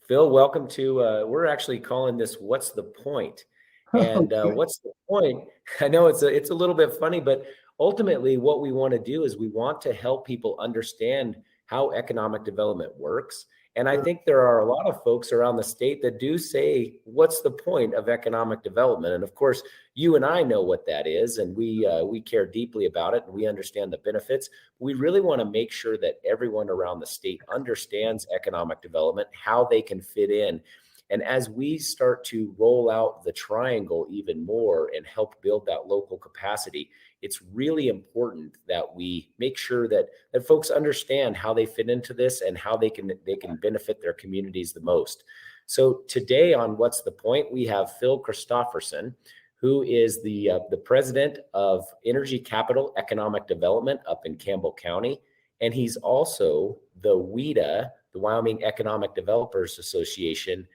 Phil, welcome to, we're actually calling this What's the Point? And Okay. what's the point? I know it's a little bit funny, but ultimately what we want to do is we want to help people understand how economic development works. And I Sure. think there are a lot of folks around the state that do say, what's the point of economic development? And of course, you and I know what that is, and we care deeply about it, and we understand the benefits. We really want to make sure that everyone around the state understands economic development, how they can fit in. And as we start to roll out the triangle even more and help build that local capacity, it's really important that we make sure that folks understand how they fit into this and how they can benefit their communities the most. So today on What's the Point, we have Phil Christopherson, who is the president of Energy Capital Economic Development up in Campbell County. And he's also the WEDA, the Wyoming Economic Developers Association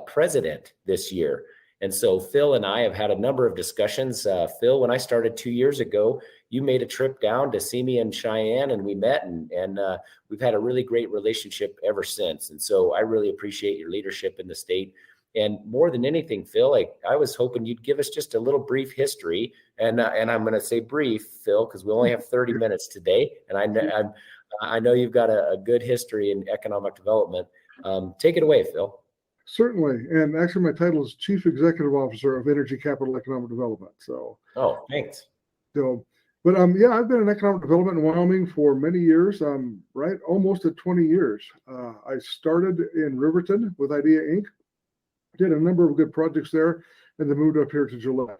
president this year. And so Phil and I have had a number of discussions. Phil, when I started 2 years ago, you made a trip down to see me in Cheyenne, and we met, and we've had a really great relationship ever since. And so I really appreciate your leadership in the state. And more than anything, Phil, I was hoping you'd give us just a little brief history. And I'm going to say brief, Phil, because we only have 30 minutes today. And I know you've got a good history in economic development. Take it away, Phil. Certainly. And actually, my title is Chief Executive Officer of Energy Capital Economic Development. Oh, thanks. So, but yeah, I've been in economic development in Wyoming for many years. Right, almost at 20 years. I started in Riverton with Idea Inc. Did a number of good projects there, and then moved up here to Gillette.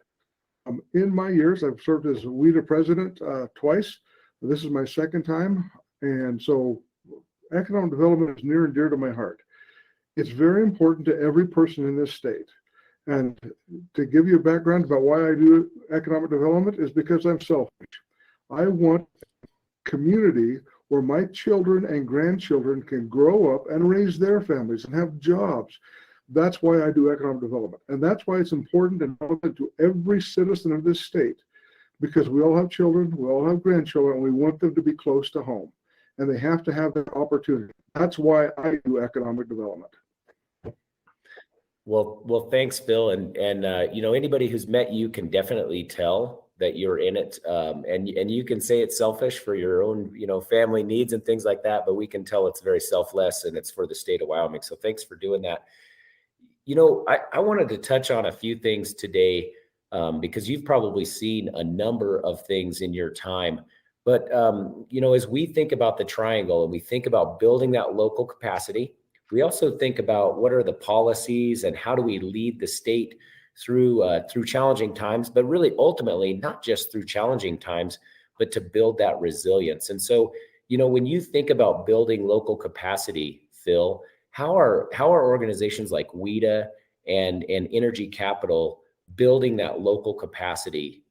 In my years, I've served as WEDA president twice. This is my second time, and so economic development is near and dear to my heart. It's very important to every person in this state. And to give you a background about why I do economic development is because I'm selfish. I want a community where my children and grandchildren can grow up and raise their families and have jobs. That's why I do economic development. And that's why it's important and relevant to every citizen of this state, because we all have children, we all have grandchildren, and we want them to be close to home. And they have to have that opportunity. That's why I do economic development. Well, thanks, Phil. And anybody who's met you can definitely tell that you're in it. And you can say it's selfish for your own, family needs and things like that, but we can tell it's very selfless and it's for the state of Wyoming. So thanks for doing that. I wanted to touch on a few things today because you've probably seen a number of things in your time. But, as we think about the triangle and we think about building that local capacity, we also think about what are the policies and how do we lead the state through challenging times, but really ultimately not just through challenging times, but to build that resilience. And so, when you think about building local capacity, Phil, how are organizations like WEDA and Energy Capital building that local capacity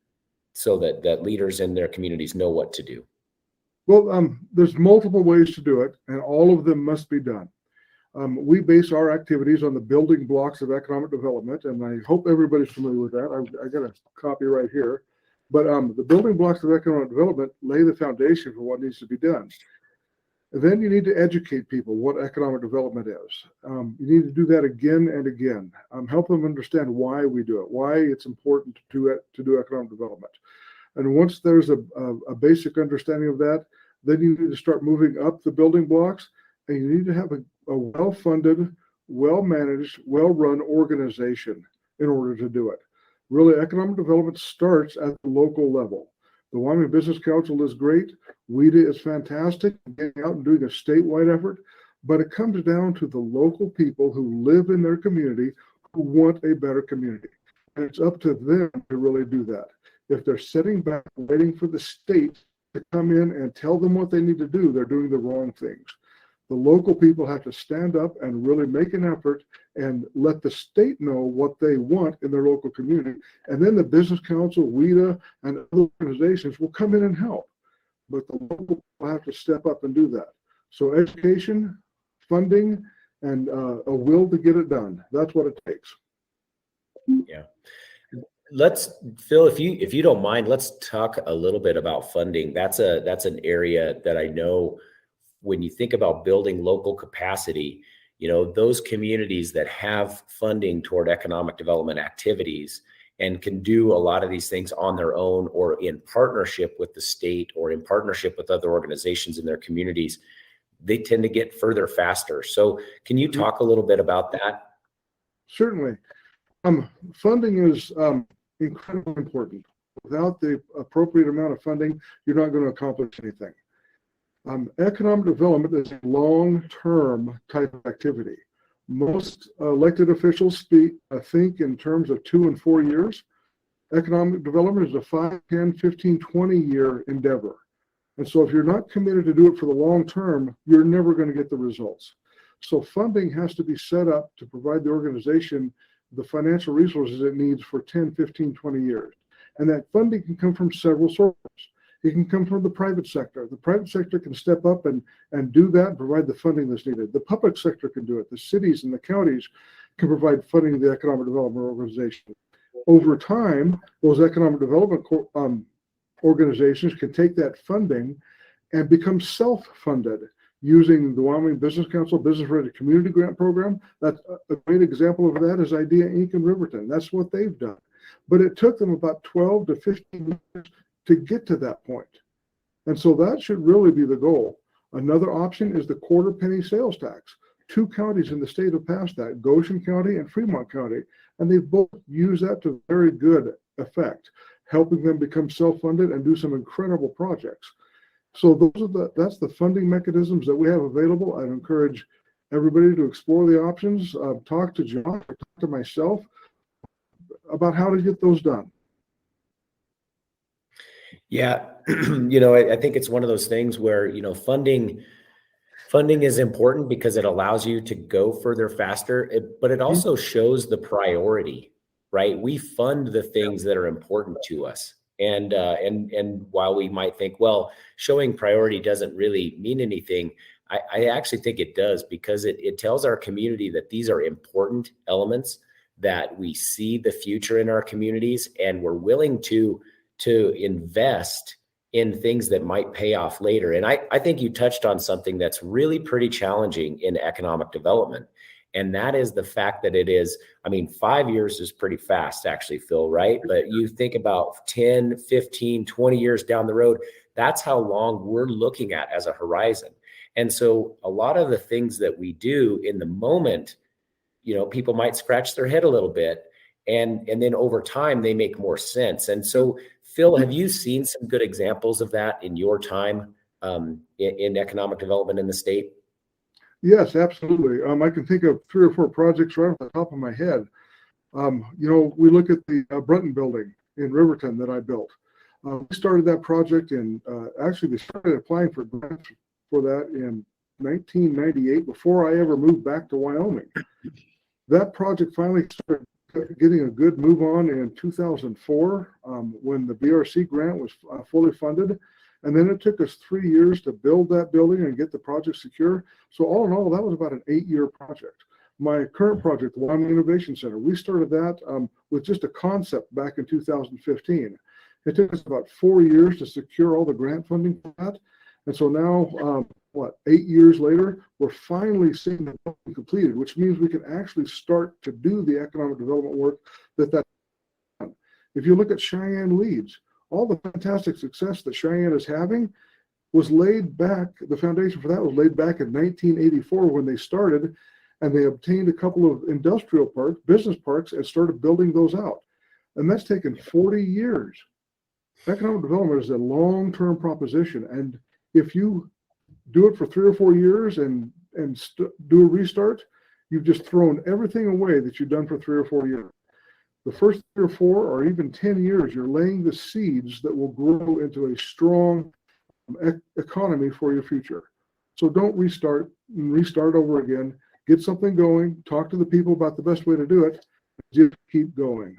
so that leaders in their communities know what to do? Well, there's multiple ways to do it, and all of them must be done. We base our activities on the building blocks of economic development, and I hope everybody's familiar with that. I got a copy right here. But the building blocks of economic development lay the foundation for what needs to be done. And then you need to educate people what economic development is. You need to do that again and again. Help them understand why we do it, why it's important to do economic development. And once there's a basic understanding of that, then you need to start moving up the building blocks, and you need to have a well-funded, well-managed, well-run organization in order to do it. Really, economic development starts at the local level. The Wyoming Business Council is great. WEDA is fantastic, getting out and doing a statewide effort, but it comes down to the local people who live in their community who want a better community. And it's up to them to really do that. If they're sitting back waiting for the state to come in and tell them what they need to do, they're doing the wrong things. The local people have to stand up and really make an effort and let the state know what they want in their local community. And then the Business Council, WEDA, and other organizations will come in and help. But the local people have to step up and do that. So education, funding, and a will to get it done. That's what it takes. Yeah. Phil, if you don't mind, let's talk a little bit about funding. That's an area that I know when you think about building local capacity, those communities that have funding toward economic development activities and can do a lot of these things on their own or in partnership with the state or in partnership with other organizations in their communities, they tend to get further faster. So can you talk a little bit about that? Certainly. Funding is incredibly important. Without the appropriate amount of funding, you're not going to accomplish anything. Economic development is a long-term type of activity. Most elected officials think in terms of 2 and 4 years. Economic development is a 5, 10, 15, 20-year endeavor. And so if you're not committed to do it for the long term, you're never going to get the results. So funding has to be set up to provide the organization the financial resources it needs for 10, 15, 20 years. And that funding can come from several sources. It can come from the private sector. The private sector can step up and do that and provide the funding that's needed. The public sector can do it. The cities and the counties can provide funding to the economic development organization. Over time, those economic development organizations can take that funding and become self-funded using the Wyoming Business Council Business-Ready Community Grant Program. That's a great example of that is Idea Inc. in Riverton. That's what they've done. But it took them about 12 to 15 years to get to that point. And so that should really be the goal. Another option is the quarter penny sales tax. 2 counties in the state have passed that, Goshen County and Fremont County, and they've both used that to very good effect, helping them become self-funded and do some incredible projects. So that's the funding mechanisms that we have available. I'd encourage everybody to explore the options, talk to John, talk to myself about how to get those done. Yeah, I think it's one of those things where, funding is important because it allows you to go further faster, but it also shows the priority, right? We fund the things that are important to us. And while we might think, well, showing priority doesn't really mean anything, I actually think it does, because it tells our community that these are important elements, that we see the future in our communities, and we're willing to invest in things that might pay off later. And I think you touched on something that's really pretty challenging in economic development. And that is the fact that 5 years is pretty fast, actually, Phil, right? But you think about 10, 15, 20 years down the road, that's how long we're looking at as a horizon. And so a lot of the things that we do in the moment, people might scratch their head a little bit, and then over time they make more sense. And so, Phil, have you seen some good examples of that in your time in economic development in the state? Yes, absolutely. I can think of 3 or 4 projects right off the top of my head. We look at the Brunton building in Riverton that I built. We started that project actually, we started applying for grants for that in 1998, before I ever moved back to Wyoming. That project finally started getting a good move on in 2004 when the BRC grant was fully funded. And then it took us 3 years to build that building and get the project secure. So all in all, that was about an 8-year project. My current project, the Wyoming Innovation Center, we started that with just a concept back in 2015. It took us about 4 years to secure all the grant funding for that. And so now, 8 years later, we're finally seeing the building completed, which means we can actually start to do the economic development work that's done. If you look at Cheyenne Leads, all the fantastic success that Cheyenne is having was laid back, the foundation for that was laid back in 1984 when they started, and they obtained a couple of industrial parks, business parks, and started building those out. And that's taken 40 years. Economic development is a long-term proposition, and if you do it for 3 or 4 years and do a restart, you've just thrown everything away that you've done for 3 or 4 years. The first 3 or 4 or even 10 years, you're laying the seeds that will grow into a strong economy for your future. So don't restart over again. Get something going, talk to the people about the best way to do it, just keep going.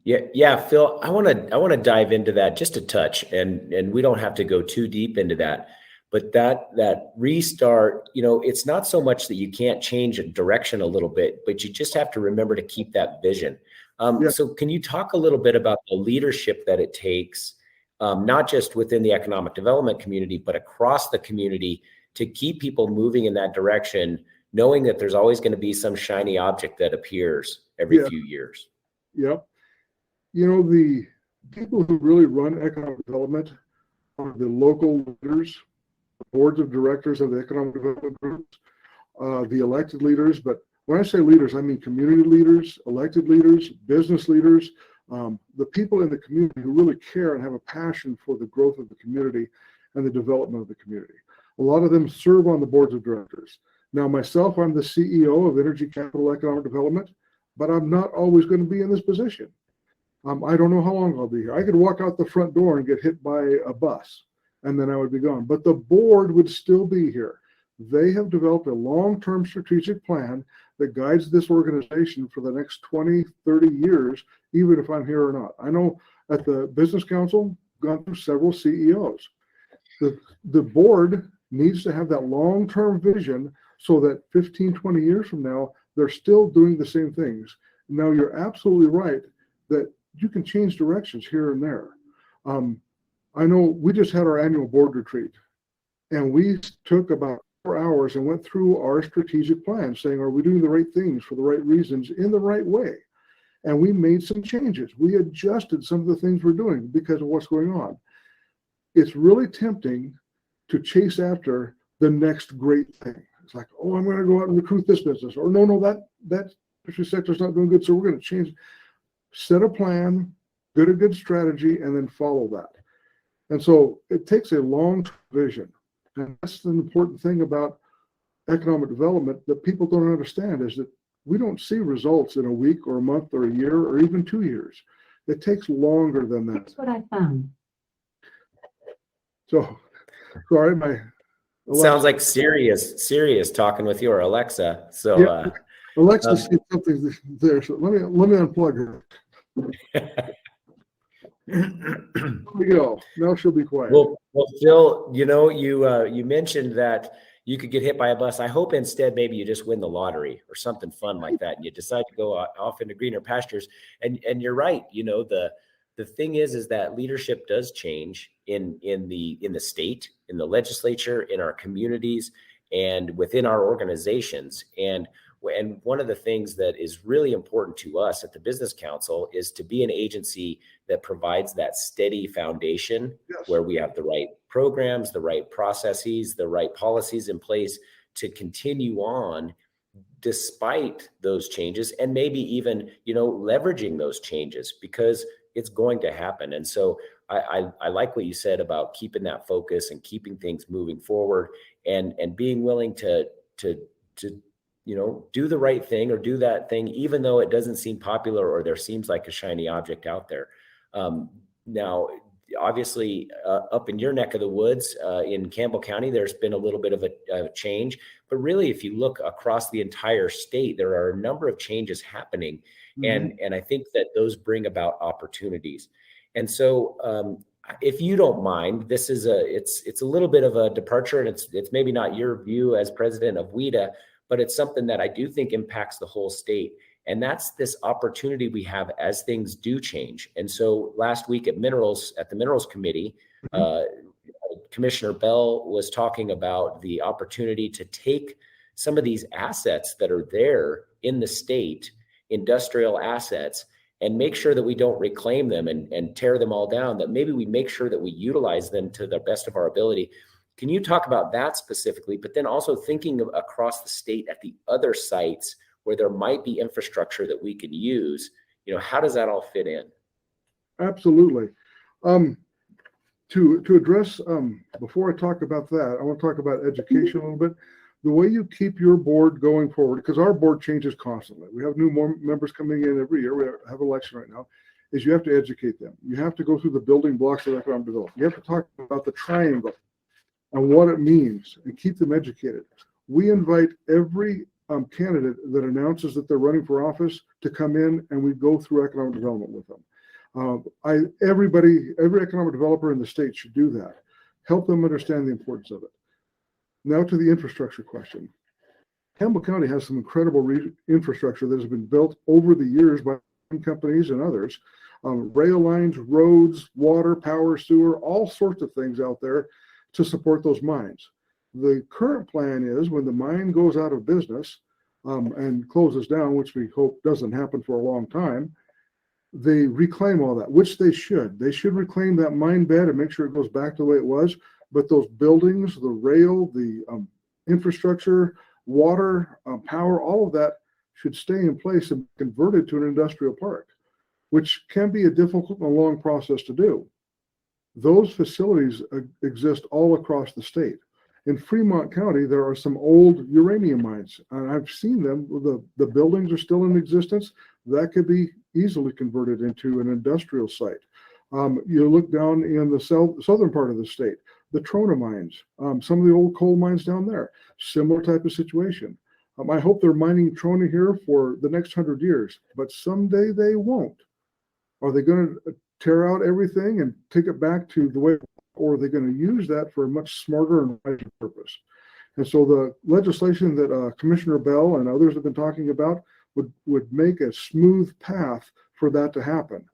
Yeah, Phil, I want to dive into that just a touch, and we don't have to go too deep into that. But that restart, it's not so much that you can't change a direction a little bit, but you just have to remember to keep that vision. So can you talk a little bit about the leadership that it takes, not just within the economic development community, but across the community, to keep people moving in that direction, knowing that there's always going to be some shiny object that appears every few years. Yep. You know, the people who really run economic development are the local leaders, the boards of directors of the economic development groups, the elected leaders. But when I say leaders, I mean community leaders, elected leaders, business leaders, the people in the community who really care and have a passion for the growth of the community and the development of the community. A lot of them serve on the boards of directors. Now, myself, I'm the CEO of Energy Capital Economic Development, but I'm not always going to be in this position. I don't know how long I'll be here. I could walk out the front door and get hit by a bus, and then I would be gone. But the board would still be here. They have developed a long-term strategic plan that guides this organization for the next 20, 30 years, even if I'm here or not. I know at the Business Council, gone through several CEOs. The board needs to have that long-term vision so that 15, 20 years from now, they're still doing the same things. Now, you're absolutely right that you can change directions here and there. I know we just had our annual board retreat, and we took about 4 hours and went through our strategic plan, saying, are we doing the right things for the right reasons in the right way? And we made some changes. We adjusted some of the things we're doing because of what's going on. It's really tempting to chase after the next great thing. It's like, oh, I'm going to go out and recruit this business, or no, that sector's not doing good, so we're going to change. Set a plan, get a good strategy, and then follow that. And so it takes a long vision. And that's the important thing about economic development that people don't understand, is that we don't see results in a week or a month or a year or even 2 years. It takes longer than that. That's what I found. So, sorry, my Alexa. Sounds like serious talking with your Alexa. So, yeah, Alexa sees something there. So let me unplug her. There we go. Now she'll be quiet. Well, Phil, you mentioned that you could get hit by a bus. I hope instead maybe you just win the lottery or something fun like that, and you decide to go off into greener pastures. And you're right. The thing is that leadership does change in the state, in the legislature, in our communities, and within our organizations. And one of the things that is really important to us at the Business Council is to be an agency that provides that steady foundation, yes, where we have the right programs, the right processes, the right policies in place to continue on despite those changes, and maybe even, leveraging those changes, because it's going to happen. And so I like what you said about keeping that focus and keeping things moving forward, and being willing to do the right thing, or do that thing, even though it doesn't seem popular or there seems like a shiny object out there. Now, obviously, up in your neck of the woods, in Campbell County, there's been a little bit of a change, but really, if you look across the entire state, there are a number of changes happening. Mm-hmm. And I think that those bring about opportunities. And so, if you don't mind, this is it's a little bit of a departure, and it's maybe not your view as president of WEDA, but it's something that I do think impacts the whole state. And that's this opportunity we have as things do change. And so last week at the Minerals Committee, Commissioner Bell was talking about the opportunity to take some of these assets that are there in the state, industrial assets, and make sure that we don't reclaim them and tear them all down, that maybe we make sure that we utilize them to the best of our ability. Can you talk about that specifically, but then also thinking across the state at the other sites where there might be infrastructure that we can use? How does that all fit in? Absolutely. To address, before I talk about that, I want to talk about education a little bit. The way you keep your board going forward, because our board changes constantly. We have new members coming in every year. We have an election right now. Is you have to educate them. You have to go through the building blocks of economic development. You have to talk about the triangle and what it means, and keep them educated. We invite every candidate that announces that they're running for office to come in, and we go through economic development with them. Every economic developer in the state should do that. Help them understand the importance of it. Now to the infrastructure question. Campbell County has some incredible infrastructure that has been built over the years by companies and others. Rail lines, roads, water, power, sewer, all sorts of things out there to support those mines. The current plan is when the mine goes out of business and closes down, which we hope doesn't happen for a long time, they reclaim all that, which they should. They should reclaim that mine bed and make sure it goes back to the way it was. But those buildings, the rail, the infrastructure, water, power, all of that should stay in place and be converted to an industrial park, which can be a difficult and long process to do. Those facilities exist all across the state. In Fremont County, there are some old uranium mines, and I've seen them. The buildings are still in existence. That could be easily converted into an industrial site. You look down in the southern part of the state, the Trona mines, some of the old coal mines down there, similar type of situation. I hope they're mining Trona here for the next 100 years, but someday they won't. Are they going to tear out everything and take it back to the way, or are they going to use that for a much smarter and wiser purpose? And so the legislation that Commissioner Bell and others have been talking about would make a smooth path for that to happen.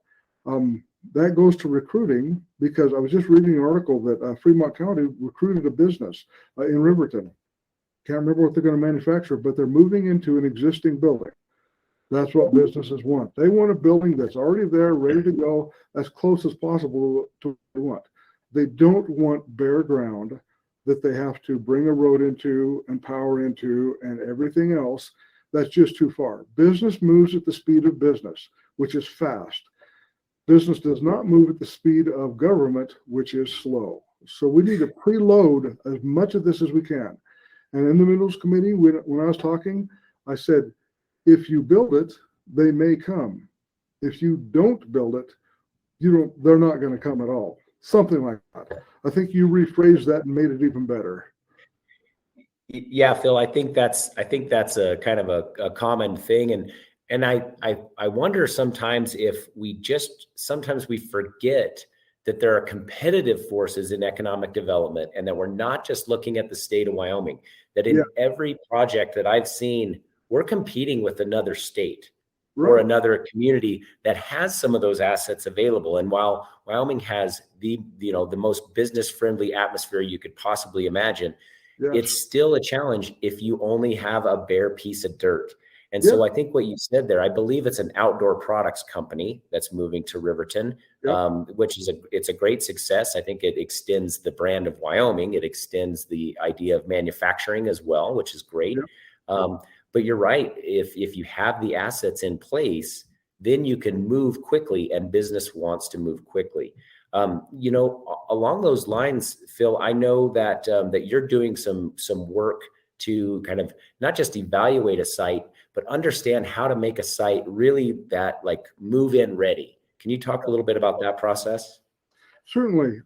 That goes to recruiting, because I was just reading an article that Fremont County recruited a business in Riverton. Can't remember what they're going to manufacture, but they're moving into an existing building. That's what businesses want. They want a building that's already there, ready to go, as close as possible to what they want. They don't want bare ground that they have to bring a road into and power into and everything else. That's just too far. Business moves at the speed of business, which is fast. Business does not move at the speed of government, which is slow. So we need to preload as much of this as we can. And in the Minerals Committee, when I was talking, I said, if you build it, they may come. If you don't build it, they're not going to come at all. Something like that. I think you rephrased that and made it even better. Yeah, Phil, I think that's a kind of a common thing. And I wonder sometimes if sometimes we forget that there are competitive forces in economic development, and that we're not just looking at the state of Wyoming, that in every project that I've seen, we're competing with another state or another community that has some of those assets available. And while Wyoming has the most business friendly atmosphere you could possibly imagine, it's still a challenge if you only have a bare piece of dirt. And so I think what you said there, I believe it's an outdoor products company that's moving to Riverton, which it's a great success. I think it extends the brand of Wyoming. It extends the idea of manufacturing as well, which is great. But you're right. If you have the assets in place, then you can move quickly, and business wants to move quickly. Along those lines, Phil, I know that you're doing some work to kind of not just evaluate a site, but understand how to make a site really that like move in ready. Can you talk a little bit about that process? Certainly.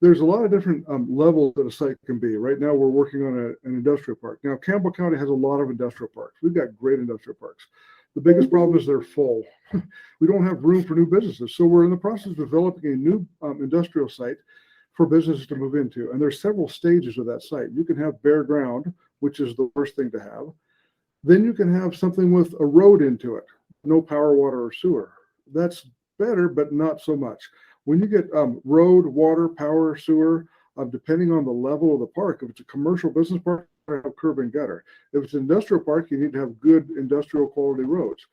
There's a lot of different levels that a site can be. Right now, we're working on an industrial park. Now, Campbell County has a lot of industrial parks. We've got great industrial parks. The biggest problem is they're full. We don't have room for new businesses. So we're in the process of developing a new industrial site for businesses to move into. And there's several stages of that site. You can have bare ground, which is the worst thing to have. Then you can have something with a road into it, no power, water, or sewer. That's better, but not so much. When you get road, water, power, sewer, depending on the level of the park, if it's a commercial business park, you have curb and gutter. If it's an industrial park, you need to have good industrial quality roads.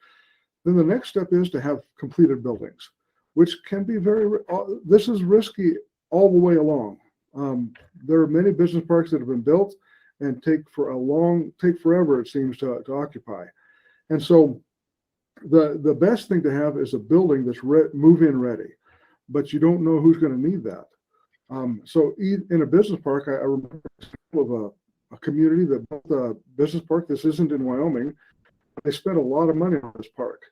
Then the next step is to have completed buildings, which can be this is risky all the way along. There are many business parks that have been built and take forever, it seems, to occupy. And so the best thing to have is a building that's move-in ready, but you don't know who's going to need that. So in a business park, I remember of a community that built a business park. This isn't in Wyoming. They spent a lot of money on this park.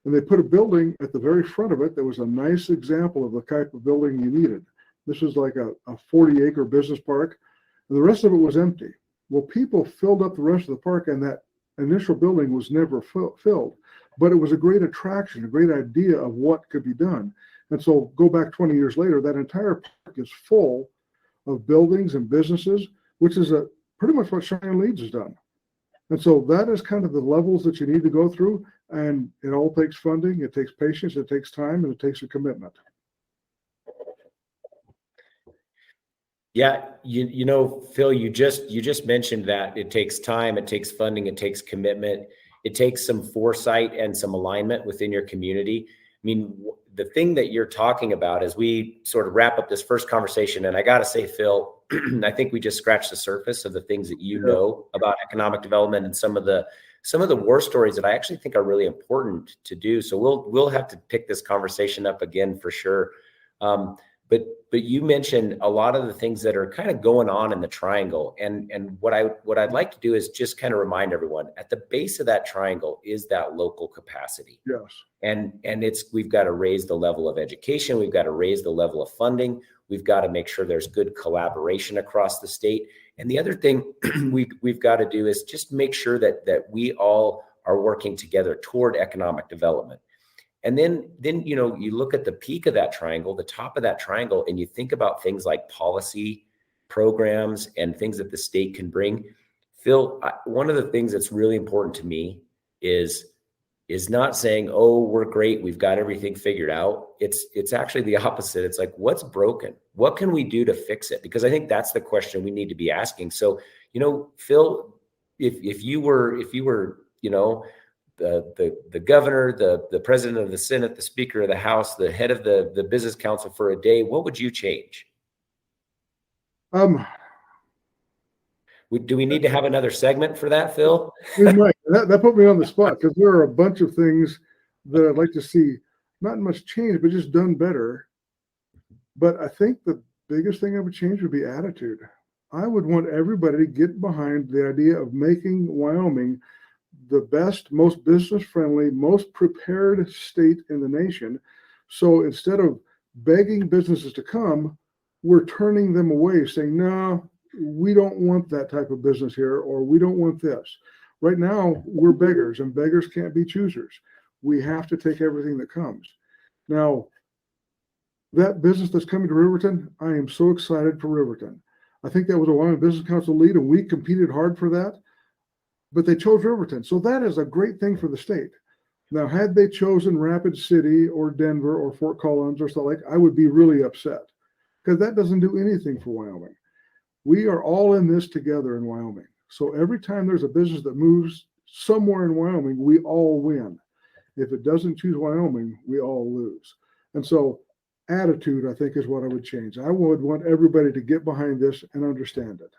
And they put a building at the very front of it that was a nice example of the type of building you needed. This was like a 40-acre business park, and the rest of it was empty. Well, people filled up the rest of the park, and that initial building was never filled. But it was a great attraction, a great idea of what could be done. And so go back 20 years later, that entire park is full of buildings and businesses, which is pretty much what Cheyenne Leads has done. And so that is kind of the levels that you need to go through. And it all takes funding, it takes patience, it takes time, and it takes a commitment. Yeah, you know, Phil, you just mentioned that it takes time, it takes funding, it takes commitment, it takes some foresight and some alignment within your community. I mean, the thing that you're talking about as we sort of wrap up this first conversation, and I got to say, Phil, I think we just scratched the surface of the things that you know about economic development and some of the war stories that I actually think are really important to do. So we'll have to pick this conversation up again for sure. But you mentioned a lot of the things that are kind of going on in the triangle. And what I'd like to do is just kind of remind everyone at the base of that triangle is that local capacity. Yes. And we've got to raise the level of education. We've got to raise the level of funding. We've got to make sure there's good collaboration across the state. And the other thing we've got to do is just make sure that we all are working together toward economic development. And then, you know, you look at the peak of that triangle, the top of that triangle, and you think about things like policy programs and things that the state can bring. Phil, one of the things that's really important to me is not saying, oh, we're great, we've got everything figured out. It's actually the opposite. It's like, what's broken? What can we do to fix it? Because I think that's the question we need to be asking. So, you know, Phil, if you were, you know, the governor, the president of the Senate, the speaker of the House, the head of the business council for a day, what would you change? Do we need to have another segment for that, Phil? We might. That put me on the spot because there are a bunch of things that I'd like to see, not much change, but just done better. But I think the biggest thing I would change would be attitude. I would want everybody to get behind the idea of making Wyoming the best, most business-friendly, most prepared state in the nation. So instead of begging businesses to come, we're turning them away, saying, no, we don't want that type of business here, or we don't want this. Right now, we're beggars, and beggars can't be choosers. We have to take everything that comes. Now, that business that's coming to Riverton, I am so excited for Riverton. I think that was a Wyoming Business Council lead, and we competed hard for that. But they chose Riverton. So that is a great thing for the state. Now, had they chosen Rapid City or Denver or Fort Collins or Salt Lake, I would be really upset because that doesn't do anything for Wyoming. We are all in this together in Wyoming. So every time there's a business that moves somewhere in Wyoming, we all win. If it doesn't choose Wyoming, we all lose. And so attitude, I think, is what I would change. I would want everybody to get behind this and understand it.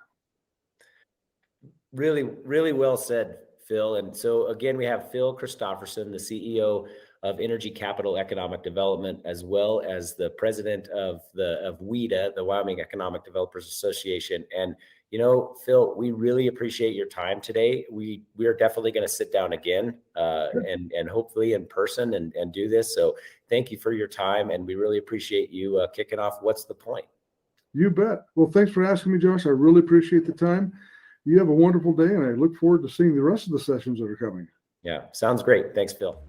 Really, really well said, Phil. And so again, we have Phil Christopherson, the CEO of Energy Capital Economic Development, as well as the president of WEDA, the Wyoming Economic Developers Association. And, you know, Phil, we really appreciate your time today. We are definitely going to sit down again and hopefully in person and do this. So thank you for your time. And we really appreciate you kicking off What's the Point? You bet. Well, thanks for asking me, Josh. I really appreciate the time. You have a wonderful day, and I look forward to seeing the rest of the sessions that are coming. Yeah, sounds great. Thanks, Phil.